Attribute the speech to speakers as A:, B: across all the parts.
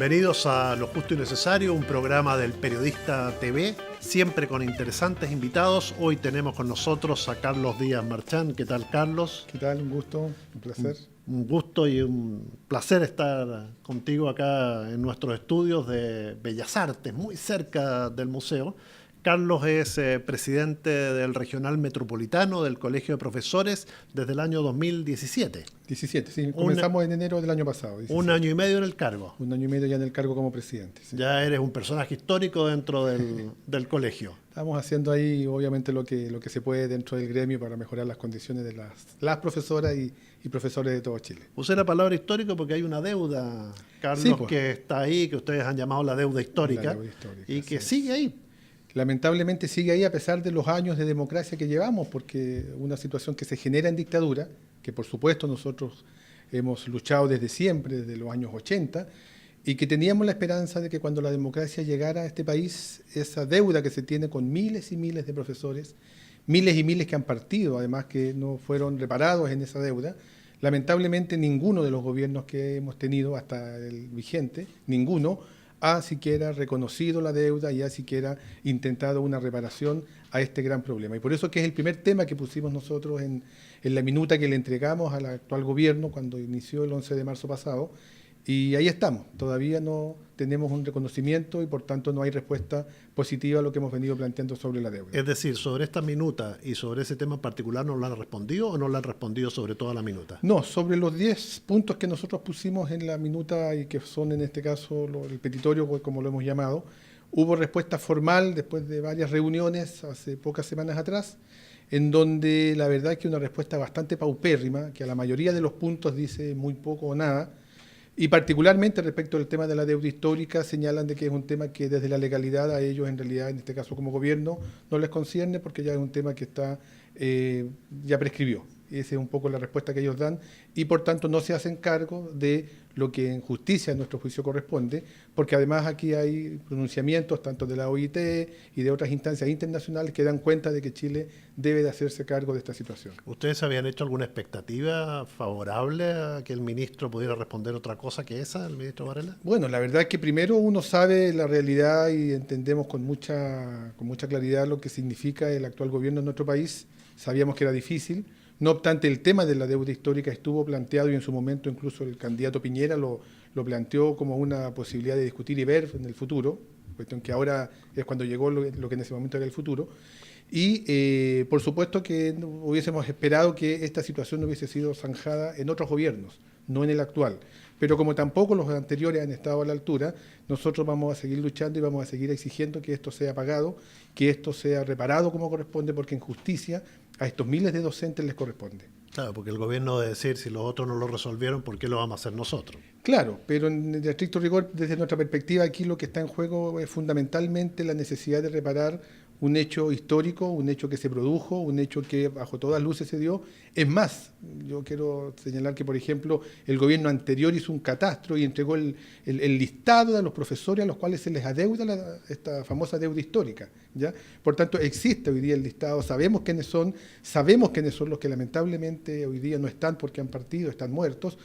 A: Bienvenidos a Lo Justo y Necesario, un programa del Periodista TV, siempre con interesantes invitados. Hoy tenemos con nosotros a Carlos Díaz Marchán. ¿Qué tal, Carlos?
B: ¿Qué tal? Un gusto, un placer.
A: Un gusto y un placer estar contigo acá en nuestros estudios de Bellas Artes, muy cerca del museo. Carlos es presidente del Regional Metropolitano del Colegio de Profesores desde el año 2017.
B: 17, sí. Comenzamos en enero del año pasado. 17.
A: Un año y medio en el cargo.
B: Un año y medio ya en el cargo como presidente. Sí.
A: Ya eres un personaje histórico dentro del colegio.
B: Estamos haciendo ahí, obviamente, lo que se puede dentro del gremio para mejorar las condiciones de las profesoras y profesores de todo Chile.
A: Usé la palabra histórico porque hay una deuda, Carlos,
B: Sí, pues,
A: que está ahí, que ustedes han llamado la deuda histórica, y que sigue ahí.
B: Lamentablemente sigue ahí a pesar de los años de democracia que llevamos, porque una situación que se genera en dictadura, que por supuesto nosotros hemos luchado desde siempre, desde los años 80, y que teníamos la esperanza de que cuando la democracia llegara a este país, esa deuda que se tiene con miles y miles de profesores, miles y miles que han partido, además que no fueron reparados en esa deuda, lamentablemente ninguno de los gobiernos que hemos tenido hasta el vigente, ninguno, ha siquiera reconocido la deuda y ha siquiera intentado una reparación a este gran problema. Y por eso que es el primer tema que pusimos nosotros en la minuta que le entregamos al actual gobierno cuando inició el 11 de marzo pasado. Y ahí estamos, todavía no tenemos un reconocimiento y por tanto no hay respuesta positiva a lo que hemos venido planteando sobre la deuda.
A: Es decir, sobre esta minuta y sobre ese tema en particular, ¿no lo han respondido o no lo han respondido sobre toda la minuta?
B: No, sobre los 10 puntos que nosotros pusimos en la minuta y que son en este caso el petitorio, como lo hemos llamado, hubo respuesta formal después de varias reuniones hace pocas semanas atrás, en donde la verdad es que una respuesta bastante paupérrima, que a la mayoría de los puntos dice muy poco o nada. Y particularmente respecto al tema de la deuda histórica, señalan de que es un tema que desde la legalidad a ellos, en realidad, en este caso como gobierno, no les concierne porque ya es un tema que está ya prescribió. Esa es un poco la respuesta que ellos dan y por tanto no se hacen cargo de lo que en justicia en nuestro juicio corresponde, porque además aquí hay pronunciamientos tanto de la OIT y de otras instancias internacionales que dan cuenta de que Chile debe de hacerse cargo de esta situación.
A: ¿Ustedes habían hecho alguna expectativa favorable a que el ministro pudiera responder otra cosa que esa, el ministro Varela?
B: Bueno, la verdad es que primero uno sabe la realidad y entendemos con mucha claridad lo que significa el actual gobierno en nuestro país. Sabíamos que era difícil. No obstante, el tema de la deuda histórica estuvo planteado y en su momento incluso el candidato Piñera lo planteó como una posibilidad de discutir y ver en el futuro, cuestión que ahora es cuando llegó lo que en ese momento era el futuro. Y por supuesto que hubiésemos esperado que esta situación no hubiese sido zanjada en otros gobiernos, no en el actual. Pero como tampoco los anteriores han estado a la altura, nosotros vamos a seguir luchando y vamos a seguir exigiendo que esto sea pagado, que esto sea reparado como corresponde, porque en justicia a estos miles de docentes les corresponde.
A: Claro, porque el gobierno debe decir, si los otros no lo resolvieron, ¿por qué lo vamos a hacer nosotros?
B: Claro, pero en el estricto rigor, desde nuestra perspectiva, aquí lo que está en juego es fundamentalmente la necesidad de reparar un hecho histórico, un hecho que se produjo, un hecho que bajo todas luces se dio. Es más, yo quiero señalar que, por ejemplo, el gobierno anterior hizo un catastro y entregó el listado de los profesores a los cuales se les adeuda esta famosa deuda histórica, ¿ya? Por tanto, existe hoy día el listado, sabemos quiénes son los que lamentablemente hoy día no están porque han partido, están muertos,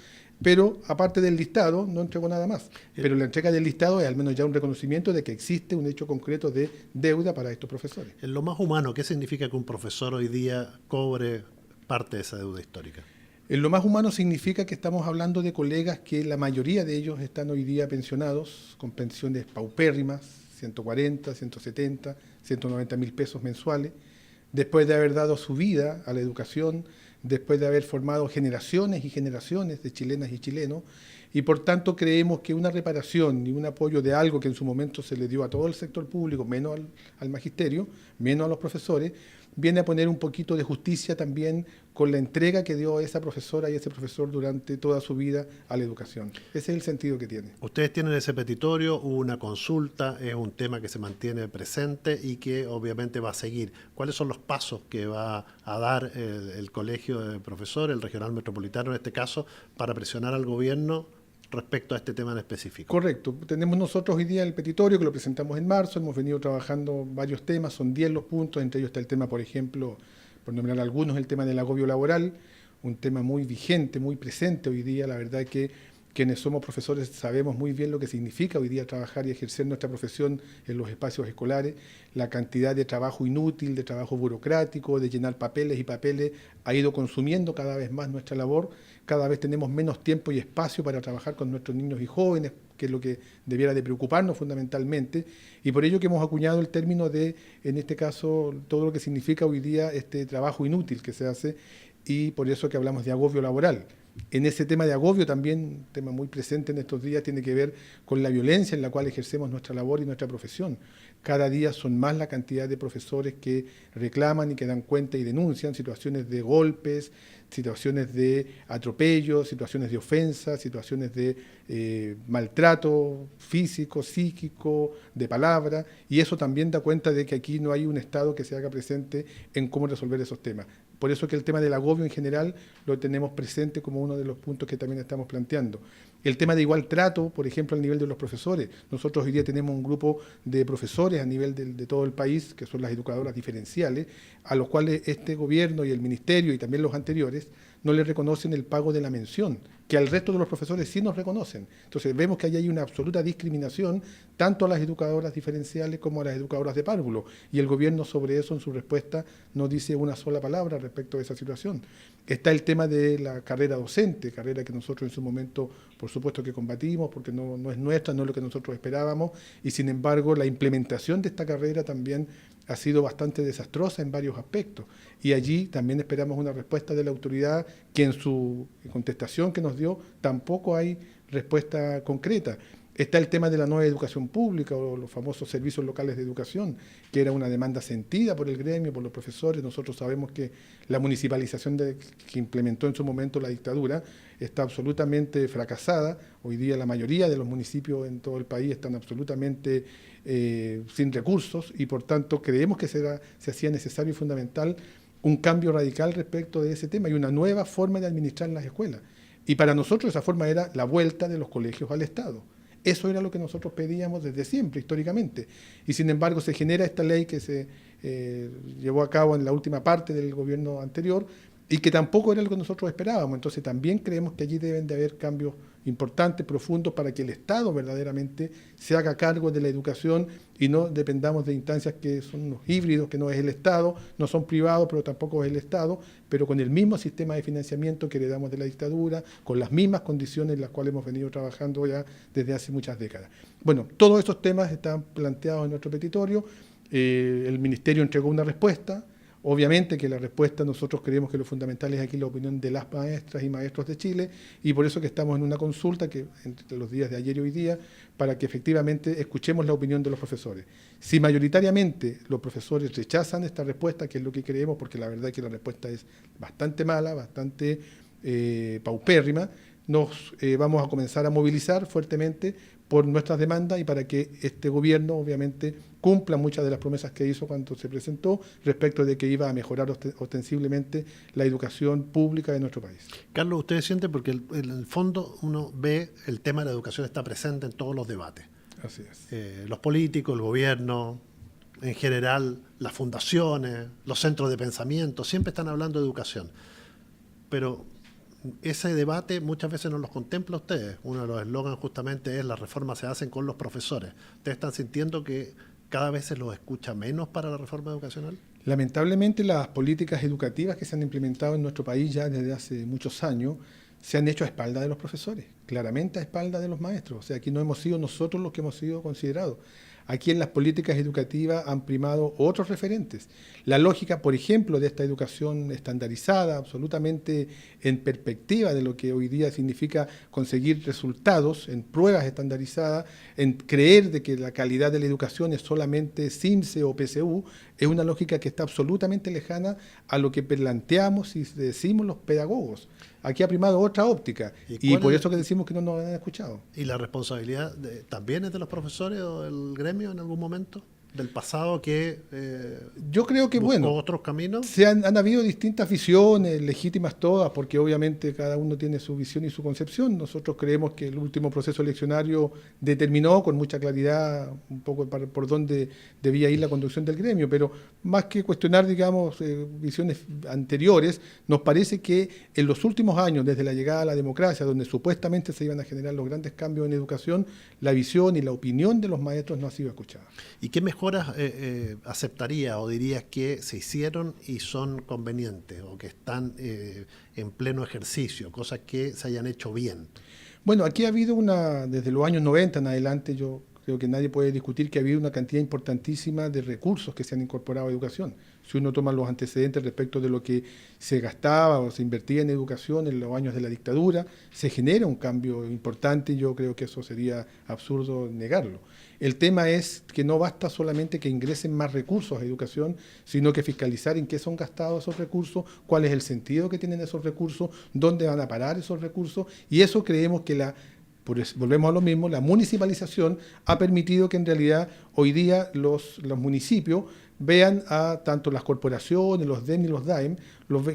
B: pero aparte del listado no entregó nada más. Pero la entrega del listado es al menos ya un reconocimiento de que existe un hecho concreto de deuda para estos profesores.
A: En lo más humano, ¿qué significa que un profesor hoy día cobre parte de esa deuda histórica?
B: En lo más humano significa que estamos hablando de colegas que la mayoría de ellos están hoy día pensionados con pensiones paupérrimas, 140, 170, 190 mil pesos mensuales, después de haber dado su vida a la educación, después de haber formado generaciones y generaciones de chilenas y chilenos, y por tanto creemos que una reparación y un apoyo de algo que en su momento se le dio a todo el sector público, menos al magisterio, menos a los profesores, viene a poner un poquito de justicia también con la entrega que dio esa profesora y ese profesor durante toda su vida a la educación. Ese es el sentido que tiene.
A: Ustedes tienen ese petitorio, hubo una consulta, es un tema que se mantiene presente y que obviamente va a seguir. ¿Cuáles son los pasos que va a dar el Colegio de Profesores, el Regional Metropolitano en este caso, para presionar al gobierno respecto a este tema en específico?
B: Correcto. Tenemos nosotros hoy día el petitorio que lo presentamos en marzo, hemos venido trabajando varios temas, son 10 los puntos, entre ellos está el tema, por ejemplo, por nombrar algunos, el tema del agobio laboral, un tema muy vigente, muy presente hoy día. La verdad es que Quienes somos profesores sabemos muy bien lo que significa hoy día trabajar y ejercer nuestra profesión en los espacios escolares. La cantidad de trabajo inútil, de trabajo burocrático, de llenar papeles y papeles, ha ido consumiendo cada vez más nuestra labor. Cada vez tenemos menos tiempo y espacio para trabajar con nuestros niños y jóvenes, que es lo que debiera de preocuparnos fundamentalmente. Y por ello que hemos acuñado el término de, en este caso, todo lo que significa hoy día este trabajo inútil que se hace, y por eso que hablamos de agobio laboral. En ese tema de agobio también, un tema muy presente en estos días, tiene que ver con la violencia en la cual ejercemos nuestra labor y nuestra profesión. Cada día son más la cantidad de profesores que reclaman y que dan cuenta y denuncian situaciones de golpes, situaciones de atropellos, situaciones de ofensa, situaciones de maltrato físico, psíquico, de palabra, y eso también da cuenta de que aquí no hay un Estado que se haga presente en cómo resolver esos temas. Por eso que el tema del agobio en general lo tenemos presente como uno de los puntos que también estamos planteando. El tema de igual trato, por ejemplo, al nivel de los profesores. Nosotros hoy día tenemos un grupo de profesores a nivel de todo el país, que son las educadoras diferenciales, a los cuales este gobierno y el ministerio y también los anteriores no les reconocen el pago de la mención, que al resto de los profesores sí nos reconocen. Entonces vemos que ahí hay una absoluta discriminación tanto a las educadoras diferenciales como a las educadoras de párvulo, y el gobierno sobre eso en su respuesta no dice una sola palabra respecto a esa situación. Está el tema de la carrera docente, carrera que nosotros en su momento, por supuesto que combatimos, porque no es nuestra, no es lo que nosotros esperábamos, y sin embargo la implementación de esta carrera también ha sido bastante desastrosa en varios aspectos. Y allí también esperamos una respuesta de la autoridad, que en su contestación que nos dio tampoco hay respuesta concreta. Está el tema de la nueva educación pública o los famosos servicios locales de educación, que era una demanda sentida por el gremio, por los profesores. Nosotros sabemos que la municipalización que implementó en su momento la dictadura está absolutamente fracasada. Hoy día la mayoría de los municipios en todo el país están absolutamente sin recursos, y por tanto creemos que se hacía necesario y fundamental un cambio radical respecto de ese tema y una nueva forma de administrar las escuelas. Y para nosotros esa forma era la vuelta de los colegios al Estado. Eso era lo que nosotros pedíamos desde siempre, históricamente. Y sin embargo se genera esta ley que se llevó a cabo en la última parte del gobierno anterior y que tampoco era lo que nosotros esperábamos. Entonces también creemos que allí deben de haber cambios importantes, profundos, para que el Estado verdaderamente se haga cargo de la educación y no dependamos de instancias que son unos híbridos, que no es el Estado, no son privados, pero tampoco es el Estado, pero con el mismo sistema de financiamiento que heredamos de la dictadura, con las mismas condiciones en las cuales hemos venido trabajando ya desde hace muchas décadas. Bueno, todos estos temas están planteados en nuestro petitorio. El Ministerio entregó una respuesta. Obviamente que la respuesta, nosotros creemos que lo fundamental es aquí la opinión de las maestras y maestros de Chile, y por eso que estamos en una consulta que entre los días de ayer y hoy día, para que efectivamente escuchemos la opinión de los profesores. Si mayoritariamente los profesores rechazan esta respuesta, que es lo que creemos, porque la verdad es que la respuesta es bastante mala, bastante paupérrima, nos vamos a comenzar a movilizar fuertemente por nuestras demandas y para que este gobierno obviamente cumpla muchas de las promesas que hizo cuando se presentó respecto de que iba a mejorar ostensiblemente la educación pública de nuestro país.
A: Carlos, ¿usted siente? Porque en el fondo uno ve el tema de la educación está presente en todos los debates.
B: Así es.
A: Los políticos, el gobierno, en general, las fundaciones, los centros de pensamiento, siempre están hablando de educación. Pero ese debate muchas veces no los contempla ustedes. Uno de los eslogans justamente es: las reformas se hacen con los profesores. ¿Ustedes están sintiendo que cada vez se los escucha menos para la reforma educacional?
B: Lamentablemente las políticas educativas que se han implementado en nuestro país ya desde hace muchos años se han hecho a espalda de los profesores, claramente a espalda de los maestros. O sea, aquí no hemos sido nosotros los que hemos sido considerados. Aquí en las políticas educativas han primado otros referentes. La lógica, por ejemplo, de esta educación estandarizada, absolutamente en perspectiva de lo que hoy día significa conseguir resultados en pruebas estandarizadas, en creer de que la calidad de la educación es solamente CIMSE o PSU, es una lógica que está absolutamente lejana a lo que planteamos y decimos los pedagogos. Aquí ha primado otra óptica y por eso que decimos que no nos han escuchado.
A: ¿Y la responsabilidad también es de los profesores o del gremio en algún momento? del pasado que
B: Yo creo que,
A: buscó
B: bueno,
A: otros caminos?
B: han habido distintas visiones, legítimas todas, porque obviamente cada uno tiene su visión y su concepción. Nosotros creemos que el último proceso eleccionario determinó con mucha claridad un poco por dónde debía ir la conducción del gremio, pero más que cuestionar, digamos, visiones anteriores, nos parece que en los últimos años, desde la llegada a la democracia, donde supuestamente se iban a generar los grandes cambios en educación, la visión y la opinión de los maestros no ha sido escuchada.
A: ¿Y qué mejoras aceptaría o dirías que se hicieron y son convenientes o que están en pleno ejercicio, cosas que se hayan hecho bien?
B: Bueno, aquí ha habido desde los años 90 en adelante, yo creo que nadie puede discutir que ha habido una cantidad importantísima de recursos que se han incorporado a educación. Si uno toma los antecedentes respecto de lo que se gastaba o se invertía en educación en los años de la dictadura, se genera un cambio importante y yo creo que eso sería absurdo negarlo. El tema es que no basta solamente que ingresen más recursos a educación, sino que fiscalizar en qué son gastados esos recursos, cuál es el sentido que tienen esos recursos, dónde van a parar esos recursos, y eso creemos que volvemos a lo mismo, la municipalización ha permitido que en realidad hoy día los municipios vean a tanto las corporaciones, los DEM y los DAEM,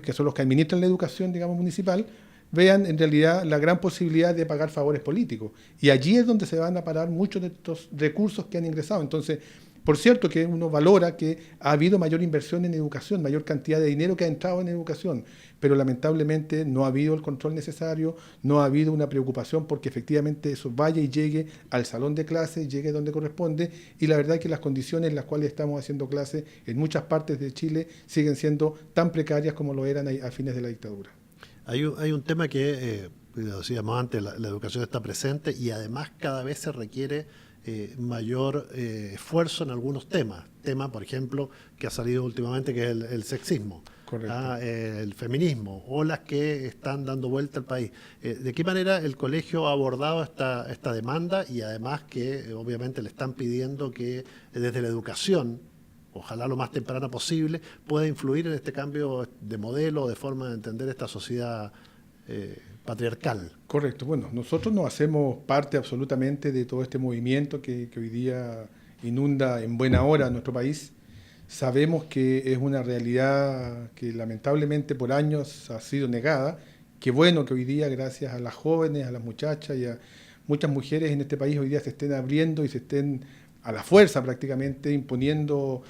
B: que son los que administran la educación, digamos, municipal, vean en realidad la gran posibilidad de pagar favores políticos. Y allí es donde se van a parar muchos de estos recursos que han ingresado. Entonces, por cierto que uno valora que ha habido mayor inversión en educación, mayor cantidad de dinero que ha entrado en educación, pero lamentablemente no ha habido el control necesario, no ha habido una preocupación porque efectivamente eso vaya y llegue al salón de clase, llegue donde corresponde, y la verdad es que las condiciones en las cuales estamos haciendo clase en muchas partes de Chile siguen siendo tan precarias como lo eran a fines de la dictadura.
A: Hay un tema que, lo decíamos antes, la educación está presente y además cada vez se requiere mayor esfuerzo en algunos temas. Tema, por ejemplo, que ha salido últimamente, que es el sexismo, el feminismo, olas que están dando vuelta al país. ¿De qué manera el colegio ha abordado esta demanda y además que obviamente le están pidiendo que desde la educación, ojalá lo más temprana posible, pueda influir en este cambio de modelo, de forma de entender esta sociedad patriarcal?
B: Correcto. Bueno, nosotros no hacemos parte absolutamente de todo este movimiento que hoy día inunda en buena hora nuestro país. Sabemos que es una realidad que lamentablemente por años ha sido negada. Qué bueno que hoy día, gracias a las jóvenes, a las muchachas y a muchas mujeres en este país, hoy día se estén abriendo y se estén a la fuerza prácticamente imponiendo,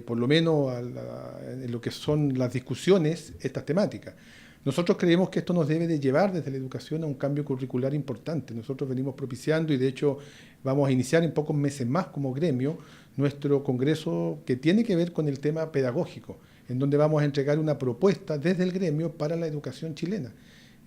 B: por lo menos en lo que son las discusiones, estas temáticas. Nosotros creemos que esto nos debe de llevar desde la educación a un cambio curricular importante. Nosotros venimos propiciando y de hecho vamos a iniciar en pocos meses más como gremio nuestro congreso que tiene que ver con el tema pedagógico, en donde vamos a entregar una propuesta desde el gremio para la educación chilena.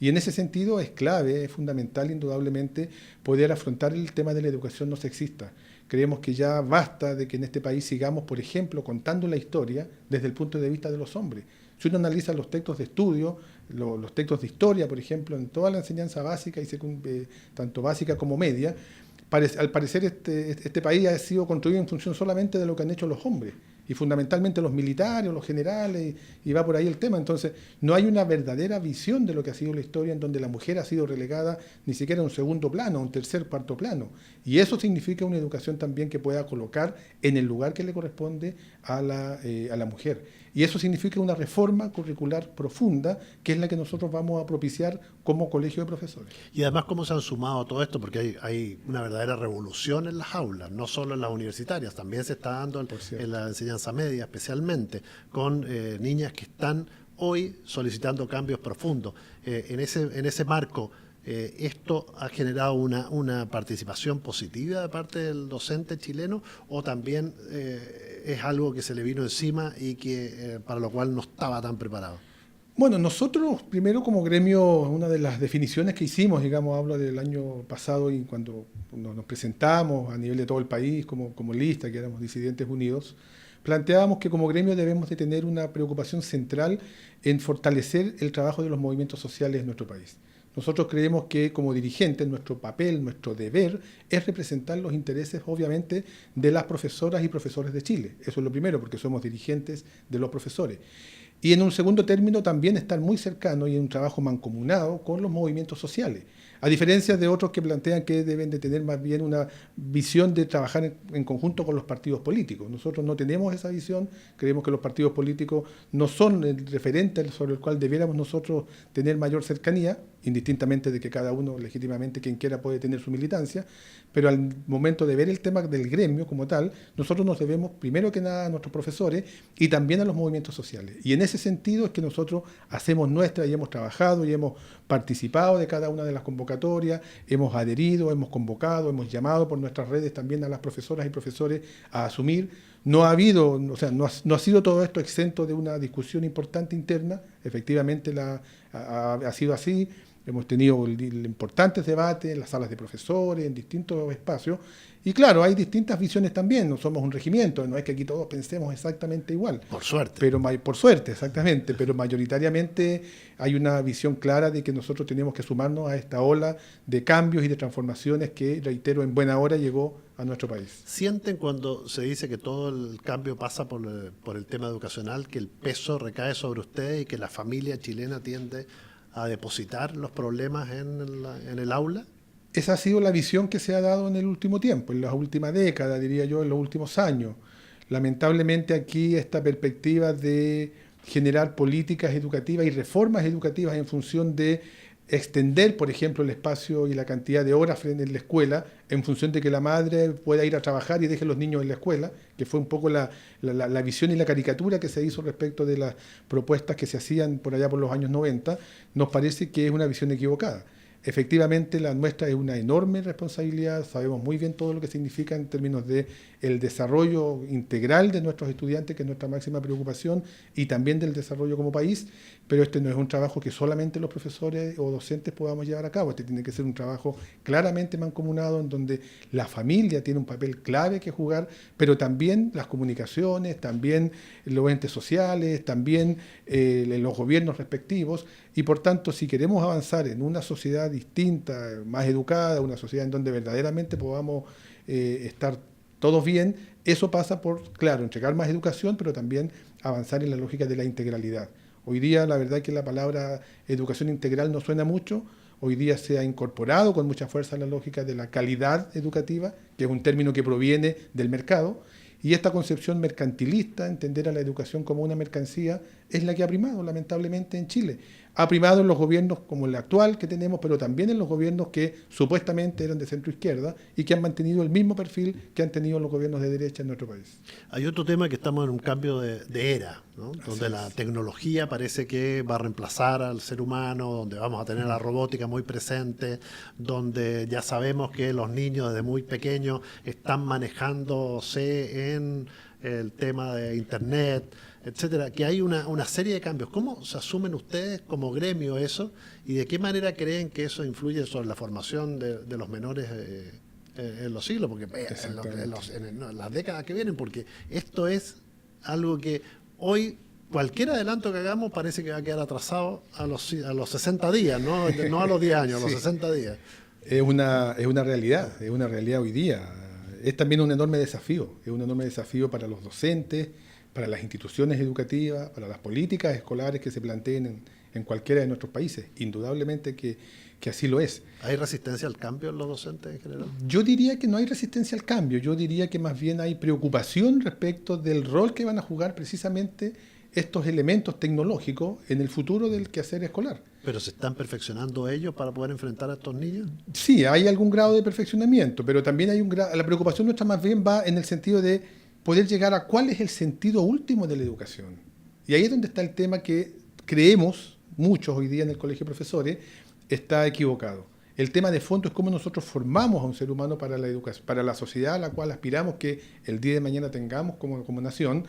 B: Y en ese sentido es clave, es fundamental indudablemente poder afrontar el tema de la educación no sexista. Creemos que ya basta de que en este país sigamos, por ejemplo, contando la historia desde el punto de vista de los hombres. Si uno analiza los textos de estudio, los textos de historia, por ejemplo, en toda la enseñanza básica, y tanto básica como media, al parecer este país ha sido construido en función solamente de lo que han hecho los hombres, y fundamentalmente los militares, los generales, y va por ahí el tema. Entonces, no hay una verdadera visión de lo que ha sido la historia en donde la mujer ha sido relegada ni siquiera a un segundo plano, a un tercer, cuarto plano. Y eso significa una educación también que pueda colocar en el lugar que le corresponde a la mujer. Y eso significa una reforma curricular profunda, que es la que nosotros vamos a propiciar como colegio de profesores.
A: Y además, ¿cómo se han sumado a todo esto? Porque hay una verdadera revolución en las aulas, no solo en las universitarias, también se está dando en la enseñanza media, especialmente con niñas que están hoy solicitando cambios profundos. En ese marco, ¿esto ha generado una participación positiva de parte del docente chileno o también es algo que se le vino encima y que para lo cual no estaba tan preparado?
B: Bueno, nosotros primero como gremio, una de las definiciones que hicimos, digamos, hablo del año pasado y cuando nos presentamos a nivel de todo el país como lista, que éramos Disidentes Unidos, planteábamos que como gremio debemos de tener una preocupación central en fortalecer el trabajo de los movimientos sociales en nuestro país. Nosotros creemos que como dirigentes nuestro papel, nuestro deber es representar los intereses obviamente de las profesoras y profesores de Chile. Eso es lo primero, porque somos dirigentes de los profesores. Y en un segundo término también estar muy cercano y en un trabajo mancomunado con los movimientos sociales. A diferencia de otros que plantean que deben de tener más bien una visión de trabajar en conjunto con los partidos políticos. Nosotros no tenemos esa visión, creemos que los partidos políticos no son el referente sobre el cual debiéramos nosotros tener mayor cercanía, indistintamente de que cada uno legítimamente quien quiera puede tener su militancia, pero al momento de ver el tema del gremio como tal, nosotros nos debemos primero que nada a nuestros profesores y también a los movimientos sociales. Y en ese sentido es que nosotros hacemos nuestra y hemos trabajado y hemos participado de cada una de las convocatorias, hemos adherido, hemos convocado, hemos llamado por nuestras redes también a las profesoras y profesores a asumir. No ha habido, o sea, no ha sido todo esto exento de una discusión importante interna, efectivamente ha sido así. Hemos tenido importantes debates en las salas de profesores, en distintos espacios. Y claro, hay distintas visiones también. No somos un regimiento, no es que aquí todos pensemos exactamente igual.
A: Por suerte.
B: Pero por suerte, exactamente. Pero mayoritariamente hay una visión clara de que nosotros tenemos que sumarnos a esta ola de cambios y de transformaciones que, reitero, en buena hora llegó a nuestro país.
A: ¿Sienten cuando se dice que todo el cambio pasa por el tema educacional, que el peso recae sobre ustedes y que la familia chilena tiende a depositar los problemas en el aula?
B: Esa ha sido la visión que se ha dado en el último tiempo, en las últimas décadas, diría yo, en los últimos años. Lamentablemente aquí esta perspectiva de generar políticas educativas y reformas educativas en función de extender, por ejemplo, el espacio y la cantidad de horas en la escuela, en función de que la madre pueda ir a trabajar y deje a los niños en la escuela, que fue un poco la visión y la caricatura que se hizo respecto de las propuestas que se hacían por allá por los años 90, nos parece que es una visión equivocada. Efectivamente, la nuestra es una enorme responsabilidad, sabemos muy bien todo lo que significa en términos de el desarrollo integral de nuestros estudiantes, que es nuestra máxima preocupación, y también del desarrollo como país, pero este no es un trabajo que solamente los profesores o docentes podamos llevar a cabo, este tiene que ser un trabajo claramente mancomunado en donde la familia tiene un papel clave que jugar, pero también las comunicaciones, también los entes sociales, también los gobiernos respectivos, y por tanto, si queremos avanzar en una sociedad distinta, más educada, una sociedad en donde verdaderamente podamos estar todos bien, eso pasa por, claro, entregar más educación, pero también avanzar en la lógica de la integralidad. Hoy día, la verdad es que la palabra educación integral no suena mucho, hoy día se ha incorporado con mucha fuerza la lógica de la calidad educativa, que es un término que proviene del mercado, y esta concepción mercantilista, entender a la educación como una mercancía, es la que ha primado, lamentablemente, en Chile. Ha primado en los gobiernos como el actual que tenemos, pero también en los gobiernos que supuestamente eran de centro-izquierda y que han mantenido el mismo perfil que han tenido los gobiernos de derecha en nuestro país.
A: Hay otro tema que estamos en un cambio de era, ¿no? Donde la tecnología parece que va a reemplazar al ser humano, donde vamos a tener la robótica muy presente, donde ya sabemos que los niños desde muy pequeños están manejándose en el tema de Internet, etcétera, que hay una serie de cambios. ¿Cómo se asumen ustedes como gremio eso y de qué manera creen que eso influye sobre la formación de los menores en los siglos? Porque en las décadas que vienen, porque esto es algo que hoy cualquier adelanto que hagamos parece que va a quedar atrasado a los 60 días, no a los 10 años, a los 60 días.
B: Es una realidad hoy día. Es también un enorme desafío para los docentes, para las instituciones educativas, para las políticas escolares que se planteen en cualquiera de nuestros países. Indudablemente que así lo es.
A: ¿Hay resistencia al cambio en los docentes en general?
B: Yo diría que no hay resistencia al cambio, yo diría que más bien hay preocupación respecto del rol que van a jugar precisamente estos elementos tecnológicos en el futuro del quehacer escolar.
A: ¿Pero se están perfeccionando ellos para poder enfrentar a estos niños?
B: Sí, hay algún grado de perfeccionamiento, pero también hay la preocupación nuestra más bien va en el sentido de poder llegar a cuál es el sentido último de la educación. Y ahí es donde está el tema que creemos, muchos hoy día en el Colegio de Profesores, está equivocado. El tema de fondo es cómo nosotros formamos a un ser humano para la educación, para la sociedad a la cual aspiramos que el día de mañana tengamos como nación,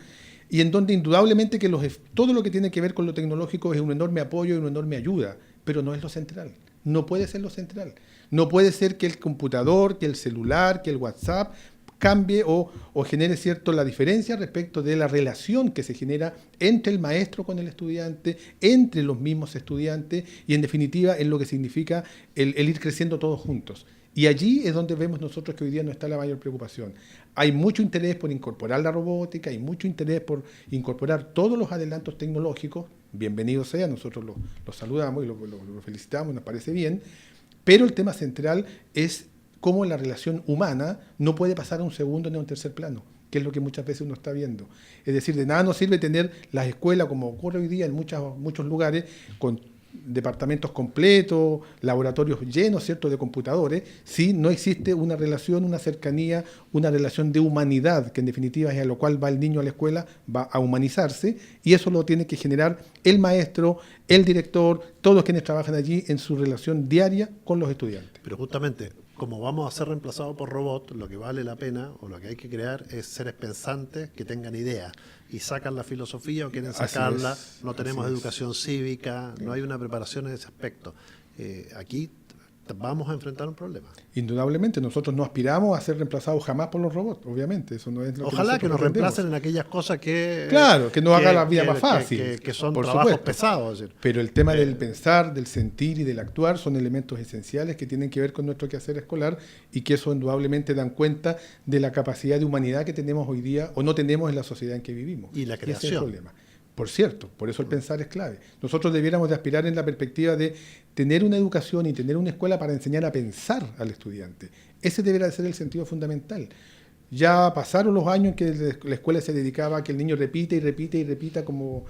B: y en donde indudablemente que todo lo que tiene que ver con lo tecnológico es un enorme apoyo y una enorme ayuda, pero no es lo central. No puede ser lo central. No puede ser que el computador, que el celular, que el WhatsApp cambie o genere la diferencia respecto de la relación que se genera entre el maestro con el estudiante, entre los mismos estudiantes y en definitiva en lo que significa el ir creciendo todos juntos. Y allí es donde vemos nosotros que hoy día no está la mayor preocupación. Hay mucho interés por incorporar la robótica, hay mucho interés por incorporar todos los adelantos tecnológicos, bienvenido sea, nosotros lo saludamos y lo felicitamos, nos parece bien, Pero el tema central es cómo la relación humana no puede pasar a un segundo ni a un tercer plano, que es lo que muchas veces uno está viendo. Es decir, de nada nos sirve tener las escuelas, como ocurre hoy día en muchos lugares, con departamentos completos, laboratorios llenos, ¿cierto?, de computadores, si no existe una relación, una cercanía, una relación de humanidad, que en definitiva es a lo cual va el niño a la escuela, va a humanizarse, y eso lo tiene que generar el maestro, el director, todos quienes trabajan allí en su relación diaria con los estudiantes.
A: Pero justamente, como vamos a ser reemplazados por robots, lo que vale la pena o lo que hay que crear es seres pensantes que tengan ideas y sacan la filosofía o quieren sacarla. No tenemos educación cívica, no hay una preparación en ese aspecto. Aquí vamos a enfrentar un problema.
B: Indudablemente, nosotros no aspiramos a ser reemplazados jamás por los robots, obviamente. Eso no es lo
A: Ojalá que nos
B: pretendemos.
A: reemplacen en aquellas cosas que...
B: Claro, que nos haga la vida más fácil.
A: Que son
B: por
A: trabajos
B: supuesto.
A: pesados. Es decir,
B: Pero el tema del pensar, del sentir y del actuar son elementos esenciales que tienen que ver con nuestro quehacer escolar y que eso indudablemente dan cuenta de la capacidad de humanidad que tenemos hoy día o no tenemos en la sociedad en que vivimos.
A: Y la
B: ese es el
A: creación.
B: problema. Por cierto, por eso el pensar es clave. Nosotros debiéramos de aspirar en la perspectiva de tener una educación y tener una escuela para enseñar a pensar al estudiante. Ese debería ser el sentido fundamental. Ya pasaron los años en que la escuela se dedicaba a que el niño repite y repite y repita como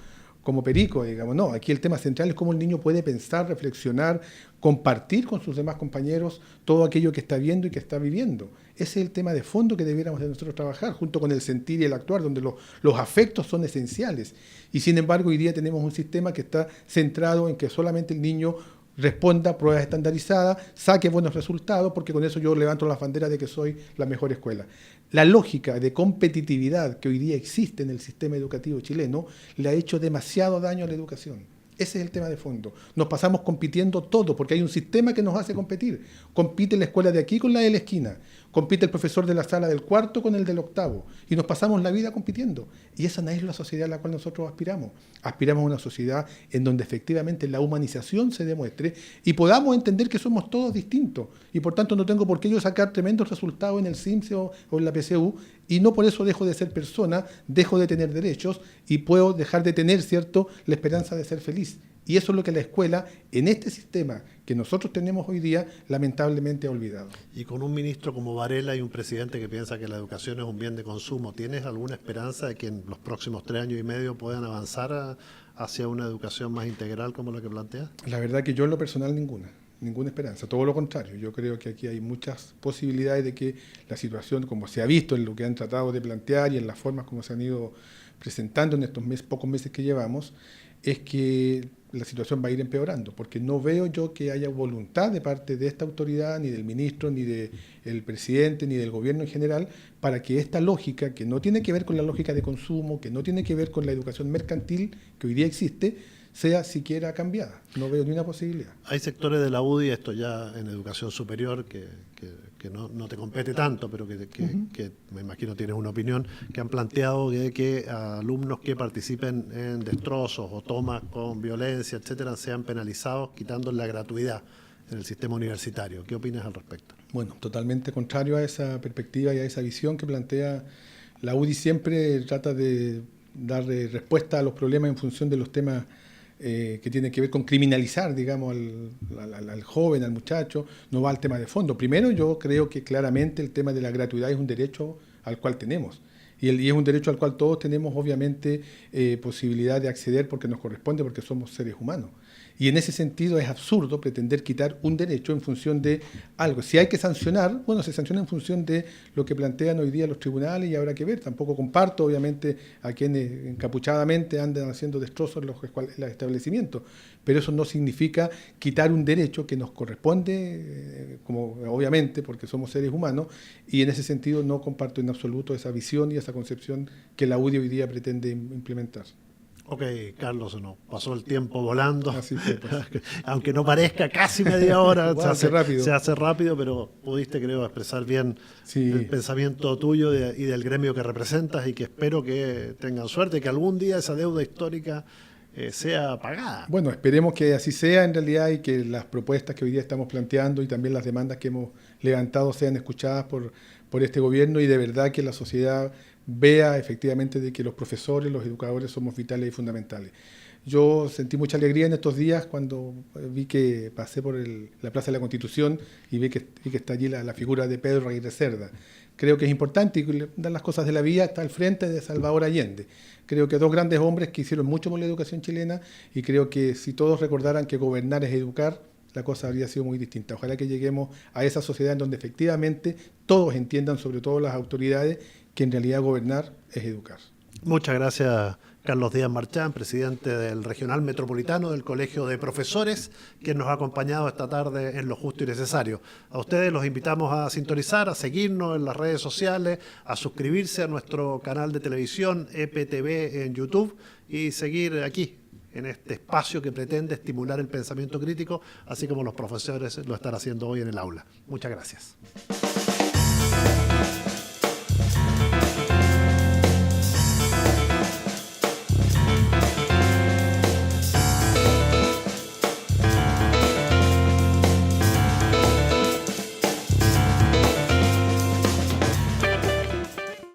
B: perico, digamos. No, aquí el tema central es cómo el niño puede pensar, reflexionar, compartir con sus demás compañeros todo aquello que está viendo y que está viviendo. Ese es el tema de fondo que debiéramos de nosotros trabajar, junto con el sentir y el actuar, donde los afectos son esenciales. Y sin embargo, hoy día tenemos un sistema que está centrado en que solamente el niño responda a pruebas estandarizadas, saque buenos resultados, porque con eso yo levanto las banderas de que soy la mejor escuela. La lógica de competitividad que hoy día existe en el sistema educativo chileno le ha hecho demasiado daño a la educación. Ese es el tema de fondo. Nos pasamos compitiendo todo, porque hay un sistema que nos hace competir. Compite la escuela de aquí con la de la esquina. Compite el profesor de la sala del cuarto con el del octavo. Y nos pasamos la vida compitiendo. Y esa no es la sociedad a la cual nosotros aspiramos. Aspiramos a una sociedad en donde efectivamente la humanización se demuestre y podamos entender que somos todos distintos. Y por tanto no tengo por qué yo sacar tremendos resultados en el CIMSE o en la PSU, y no por eso dejo de ser persona, dejo de tener derechos y puedo dejar de tener, ¿cierto?, la esperanza de ser feliz. Y eso es lo que la escuela, en este sistema que nosotros tenemos hoy día, lamentablemente ha olvidado.
A: Y con un ministro como Varela y un presidente que piensa que la educación es un bien de consumo, ¿tienes alguna esperanza de que en los próximos 3 años y medio puedan avanzar hacia una educación más integral como la que planteas?
B: La verdad que yo en lo personal ninguna esperanza, todo lo contrario. Yo creo que aquí hay muchas posibilidades de que la situación, como se ha visto en lo que han tratado de plantear y en las formas como se han ido presentando en estos pocos meses que llevamos, es que la situación va a ir empeorando, porque no veo yo que haya voluntad de parte de esta autoridad, ni del ministro, ni del presidente, ni del gobierno en general, para que esta lógica, que no tiene que ver con la lógica de consumo, que no tiene que ver con la educación mercantil que hoy día existe, sea siquiera cambiada. No veo ni una posibilidad.
A: Hay sectores de la UDI, esto ya en educación superior, que no te compete tanto, pero que me imagino tienes una opinión, que han planteado que alumnos que participen en destrozos o tomas con violencia, etcétera, sean penalizados quitando la gratuidad en el sistema universitario. ¿Qué opinas al respecto?
B: Bueno, totalmente contrario a esa perspectiva y a esa visión que plantea la UDI. Siempre trata de dar respuesta a los problemas en función de los temas que tiene que ver con criminalizar, digamos, al joven, al muchacho, no va al tema de fondo. Primero, yo creo que claramente el tema de la gratuidad es un derecho al cual tenemos. Y es un derecho al cual todos tenemos, obviamente, posibilidad de acceder porque nos corresponde, porque somos seres humanos. Y en ese sentido es absurdo pretender quitar un derecho en función de algo. Si hay que sancionar, bueno, se sanciona en función de lo que plantean hoy día los tribunales y habrá que ver. Tampoco comparto, obviamente, a quienes encapuchadamente andan haciendo destrozos en los establecimientos. Pero eso no significa quitar un derecho que nos corresponde, como obviamente, porque somos seres humanos, y en ese sentido no comparto en absoluto esa visión y esa concepción que la UDI hoy día pretende implementar.
A: Ok, Carlos, no, pasó el tiempo volando.
B: Así fue, pues.
A: Aunque no parezca casi media hora,
B: Wow, se
A: hace rápido, pero pudiste, creo, expresar bien
B: Sí.
A: el pensamiento tuyo y del gremio que representas, y que espero que tengan suerte y que algún día esa deuda histórica sea pagada.
B: Bueno, esperemos que así sea en realidad y que las propuestas que hoy día estamos planteando y también las demandas que hemos levantado sean escuchadas por este gobierno y de verdad que la sociedad vea efectivamente de que los profesores, los educadores somos vitales y fundamentales. Yo sentí mucha alegría en estos días cuando vi que pasé por la Plaza de la Constitución y vi que está allí la figura de Pedro Aguirre Cerda. Creo que es importante y dar las cosas de la vida, está al frente de Salvador Allende. Creo que dos grandes hombres que hicieron mucho por la educación chilena, y creo que si todos recordaran que gobernar es educar, la cosa habría sido muy distinta. Ojalá que lleguemos a esa sociedad en donde efectivamente todos entiendan, sobre todo las autoridades, que en realidad gobernar es educar.
A: Muchas gracias, Carlos Díaz Marchán, presidente del Regional Metropolitano del Colegio de Profesores, quien nos ha acompañado esta tarde en Lo Justo y Necesario. A ustedes los invitamos a sintonizar, a seguirnos en las redes sociales, a suscribirse a nuestro canal de televisión EPTV en YouTube y seguir aquí, en este espacio que pretende estimular el pensamiento crítico, así como los profesores lo están haciendo hoy en el aula. Muchas gracias.